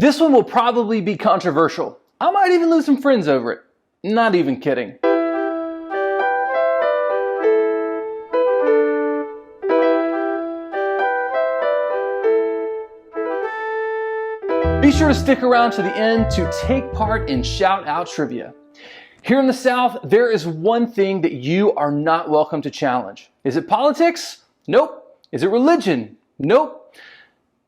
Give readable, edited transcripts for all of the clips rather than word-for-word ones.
This one will probably be controversial. I might even lose some friends over it. Not even kidding. Be sure to stick around to the end to take part in Shoutout Trivia. Here in the South, there is one thing that you are not welcome to challenge. Is it politics? Nope. Is it religion? Nope.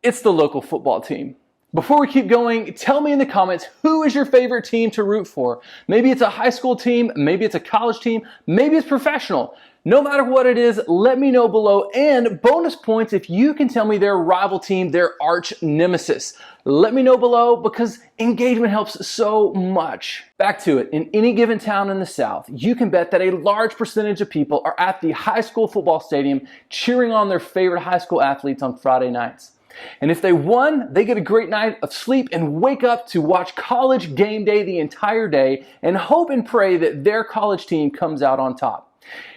It's the local football team. Before we keep going, tell me in the comments, who is your favorite team to root for? Maybe it's a high school team, maybe it's a college team, maybe it's professional. No matter what it is, let me know below, and bonus points if you can tell me their rival team, their arch nemesis. Let me know below because engagement helps so much. Back to it, in any given town in the South, you can bet that a large percentage of people are at the high school football stadium cheering on their favorite high school athletes on Friday nights. And if they won, they get a great night of sleep and wake up to watch college game day the entire day and hope and pray that their college team comes out on top.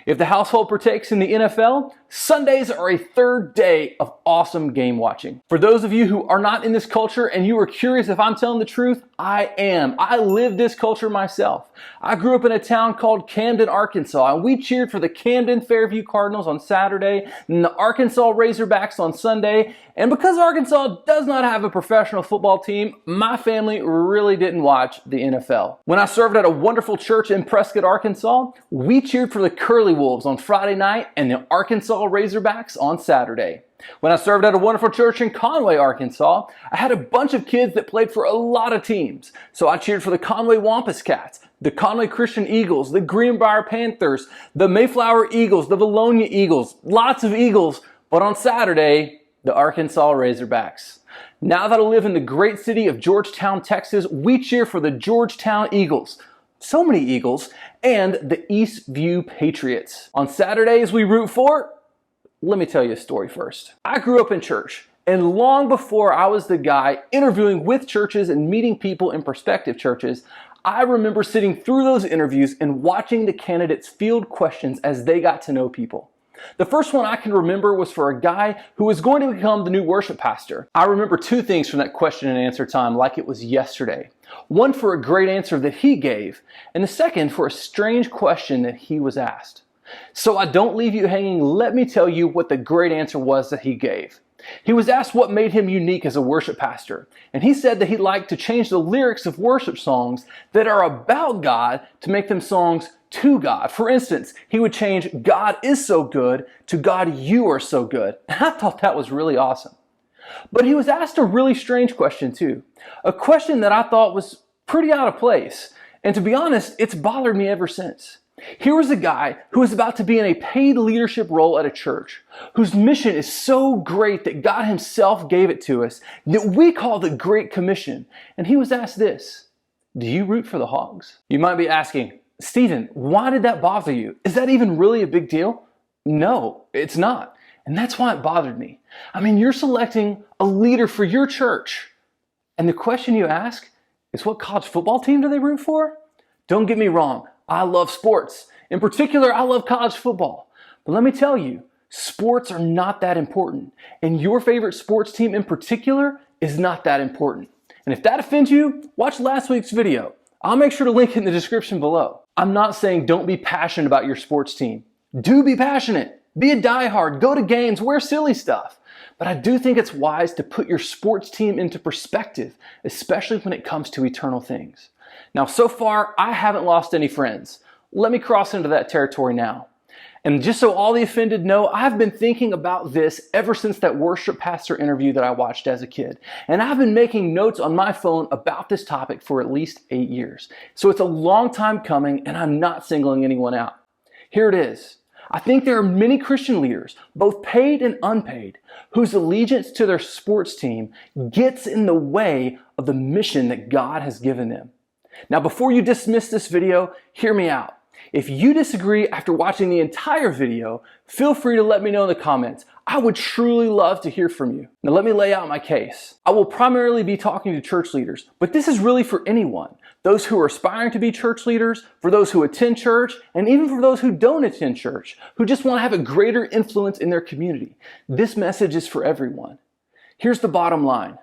If the household partakes in the NFL, Sundays are a third day of awesome game watching. For those of you who are not in this culture and you are curious if I'm telling the truth, I am. I live this culture myself. I grew up in a town called Camden, Arkansas, and we cheered for the Camden Fairview Cardinals on Saturday and the Arkansas Razorbacks on Sunday. And because Arkansas does not have a professional football team, my family really didn't watch the NFL. When I served at a wonderful church in Prescott, Arkansas, we cheered for the Curly Wolves on Friday night and the Arkansas Razorbacks on Saturday. When I served at a wonderful church in Conway, Arkansas, I had a bunch of kids that played for a lot of teams. So I cheered for the Conway Wampus Cats, the Conway Christian Eagles, the Greenbrier Panthers, the Mayflower Eagles, the Valonia Eagles, lots of Eagles. But on Saturday, the Arkansas Razorbacks. Now that I live in the great city of Georgetown, Texas, we cheer for the Georgetown Eagles. So many Eagles, and the Eastview Patriots. On Saturdays, we root for... Let me tell you a story first. I grew up in church, and long before I was the guy interviewing with churches and meeting people in prospective churches, I remember sitting through those interviews and watching the candidates field questions as they got to know people. The first one I can remember was for a guy who was going to become the new worship pastor. I remember two things from that question and answer time like it was yesterday. One for a great answer that he gave, and the second for a strange question that he was asked. So I don't leave you hanging, let me tell you what the great answer was that he gave. He was asked what made him unique as a worship pastor, and he said that he liked to change the lyrics of worship songs that are about God to make them songs to God. For instance, he would change God is so good to God you are so good. And I thought that was really awesome. But he was asked a really strange question too. A question that I thought was pretty out of place. And to be honest, it's bothered me ever since. Here was a guy who was about to be in a paid leadership role at a church, whose mission is so great that God himself gave it to us, that we call the Great Commission. And he was asked this: do you root for the Hogs? You might be asking, Stephen, why did that bother you? Is that even really a big deal? No, it's not. And that's why it bothered me. I mean, you're selecting a leader for your church. And the question you ask is, what college football team do they root for? Don't get me wrong. I love sports. In particular, I love college football. But let me tell you, sports are not that important. And your favorite sports team in particular is not that important. And if that offends you, watch last week's video. I'll make sure to link it in the description below. I'm not saying don't be passionate about your sports team. Do be passionate. Be a diehard. Go to games. Wear silly stuff. But I do think it's wise to put your sports team into perspective, especially when it comes to eternal things. Now, so far, I haven't lost any friends. Let me cross into that territory now. And just so all the offended know, I've been thinking about this ever since that worship pastor interview that I watched as a kid. And I've been making notes on my phone about this topic for at least 8 years. So it's a long time coming, and I'm not singling anyone out. Here it is. I think there are many Christian leaders, both paid and unpaid, whose allegiance to their sports team gets in the way of the mission that God has given them. Now, before you dismiss this video, hear me out. If you disagree after watching the entire video, feel free to let me know in the comments. I would truly love to hear from you. Now, let me lay out my case. I will primarily be talking to church leaders, but this is really for anyone. Those who are aspiring to be church leaders, for those who attend church, and even for those who don't attend church, who just want to have a greater influence in their community. This message is for everyone. Here's the bottom line.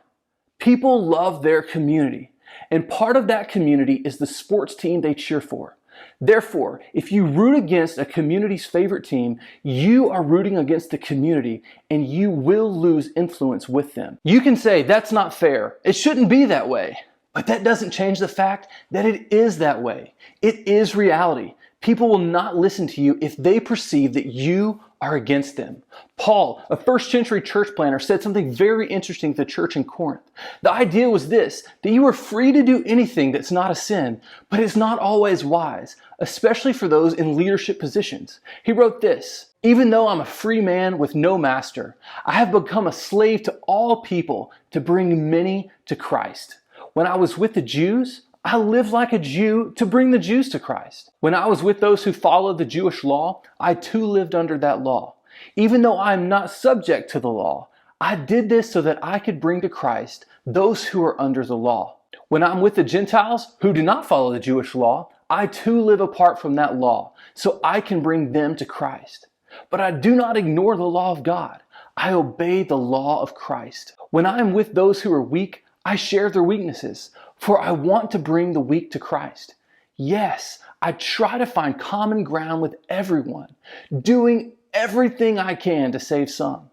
People love their community, and part of that community is the sports team they cheer for. Therefore, if you root against a community's favorite team, you are rooting against the community and you will lose influence with them. You can say, that's not fair. It shouldn't be that way. But that doesn't change the fact that it is that way. It is reality. People will not listen to you if they perceive that you are against them. Paul, a first century church planner, said something very interesting to the church in Corinth. The idea was this, that you are free to do anything that's not a sin, but it's not always wise, especially for those in leadership positions. He wrote this, even though I'm a free man with no master, I have become a slave to all people to bring many to Christ. When I was with the Jews, I lived like a Jew to bring the Jews to Christ. When I was with those who followed the Jewish law, I too lived under that law. Even though I am not subject to the law, I did this so that I could bring to Christ those who are under the law. When I'm with the Gentiles who do not follow the Jewish law, I too live apart from that law, so I can bring them to Christ. But I do not ignore the law of God. I obey the law of Christ. When I am with those who are weak, I share their weaknesses, for I want to bring the weak to Christ. Yes, I try to find common ground with everyone, doing everything I can to save some.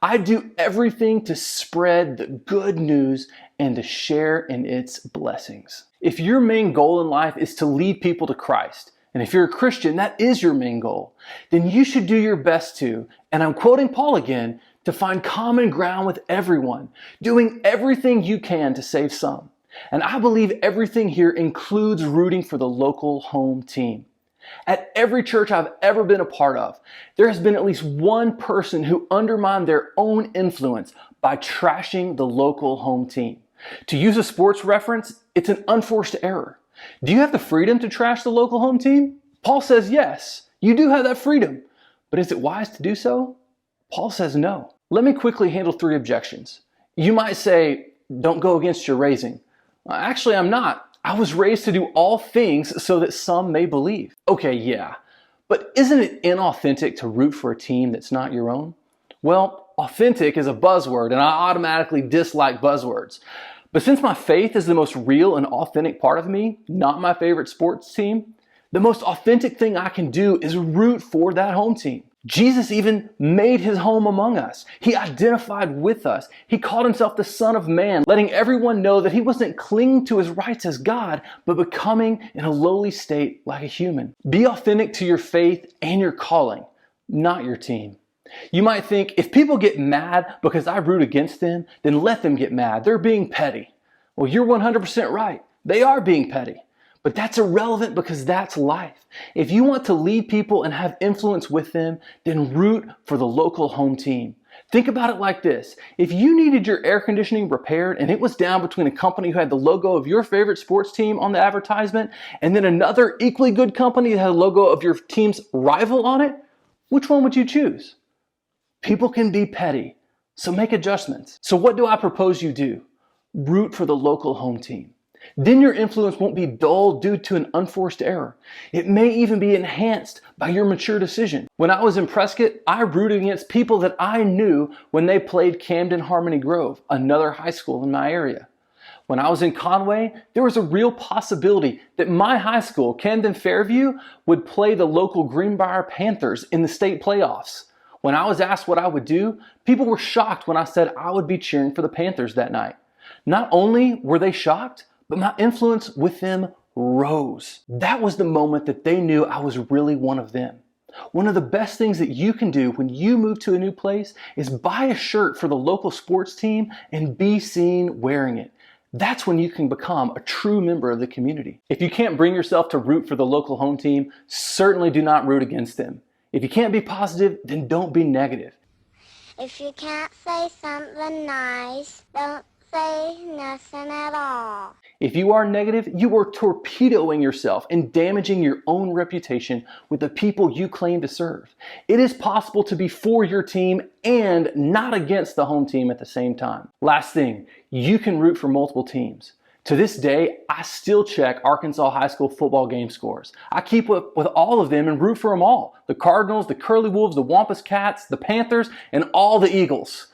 I do everything to spread the good news and to share in its blessings. If your main goal in life is to lead people to Christ, and if you're a Christian, that is your main goal, then you should do your best to, and I'm quoting Paul again, to find common ground with everyone, doing everything you can to save some. And I believe everything here includes rooting for the local home team. At every church I've ever been a part of, there has been at least one person who undermined their own influence by trashing the local home team. To use a sports reference, it's an unforced error. Do you have the freedom to trash the local home team? Paul says yes, you do have that freedom. But is it wise to do so? Paul says no. Let me quickly handle 3 objections. You might say, don't go against your raising. Actually, I'm not. I was raised to do all things so that some may believe. Okay, yeah, but isn't it inauthentic to root for a team that's not your own? Well, authentic is a buzzword, and I automatically dislike buzzwords. But since my faith is the most real and authentic part of me, not my favorite sports team, the most authentic thing I can do is root for that home team. Jesus even made his home among us. He identified with us. He called himself the Son of Man, letting everyone know that he wasn't clinging to his rights as God, but becoming in a lowly state like a human. Be authentic to your faith and your calling, not your team. You might think, if people get mad because I root against them, then let them get mad. They're being petty. Well, you're 100% right. They are being petty. But that's irrelevant because that's life. If you want to lead people and have influence with them, then root for the local home team. Think about it like this. If you needed your air conditioning repaired and it was down between a company who had the logo of your favorite sports team on the advertisement and then another equally good company that had a logo of your team's rival on it, which one would you choose? People can be petty, so make adjustments. So what do I propose you do? Root for the local home team. Then your influence won't be dull due to an unforced error. It may even be enhanced by your mature decision. When I was in Prescott, I rooted against people that I knew when they played Camden Harmony Grove, another high school in my area. When I was in Conway, there was a real possibility that my high school, Camden Fairview, would play the local Greenbrier Panthers in the state playoffs. When I was asked what I would do, people were shocked when I said I would be cheering for the Panthers that night. Not only were they shocked, but my influence with them rose. That was the moment that they knew I was really one of them. One of the best things that you can do when you move to a new place is buy a shirt for the local sports team and be seen wearing it. That's when you can become a true member of the community. If you can't bring yourself to root for the local home team, certainly do not root against them. If you can't be positive, then don't be negative. If you can't say something nice, don't say nothing at all. If you are negative, you are torpedoing yourself and damaging your own reputation with the people you claim to serve. It is possible to be for your team and not against the home team at the same time. Last thing, you can root for multiple teams. To this day, I still check Arkansas high school football game scores. I keep up with all of them and root for them all. The Cardinals, the Curly Wolves, the Wampus Cats, the Panthers, and all the Eagles.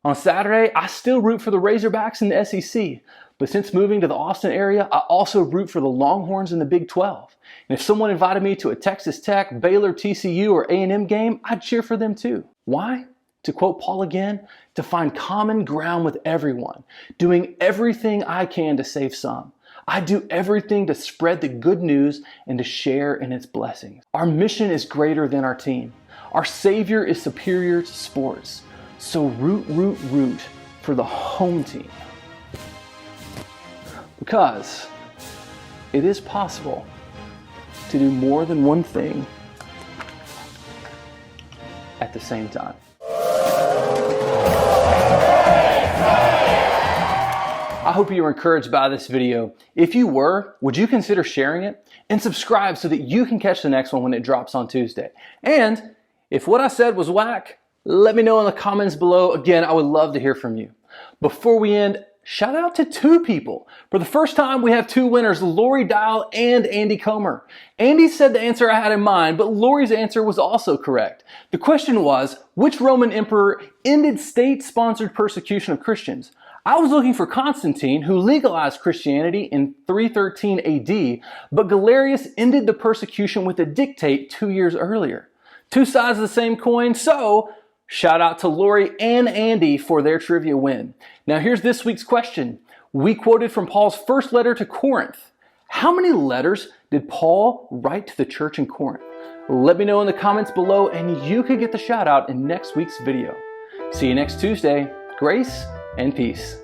On Saturday, I still root for the Razorbacks in the SEC, but since moving to the Austin area, I also root for the Longhorns in the Big 12. And if someone invited me to a Texas Tech, Baylor, TCU, or A&M game, I'd cheer for them too. Why? To quote Paul again, to find common ground with everyone, doing everything I can to save some. I do everything to spread the good news and to share in its blessings. Our mission is greater than our team. Our Savior is superior to sports. So root, root, root for the home team. Because it is possible to do more than one thing at the same time. I hope you were encouraged by this video. If you were, would you consider sharing it? And subscribe so that you can catch the next one when it drops on Tuesday. And if what I said was whack, let me know in the comments below. Again, I would love to hear from you. Before we end, shout out to two people. For the first time, we have two winners, Lori Dial and Andy Comer. Andy said the answer I had in mind, but Lori's answer was also correct. The question was, which Roman emperor ended state-sponsored persecution of Christians? I was looking for Constantine, who legalized Christianity in 313 AD, but Galerius ended the persecution with a dictate 2 years earlier. Two sides of the same coin, so shout out to Lori and Andy for their trivia win. Now here's this week's question. We quoted from Paul's first letter to Corinth. How many letters did Paul write to the church in Corinth? Let me know in the comments below and you could get the shout out in next week's video. See you next Tuesday. Grace and peace.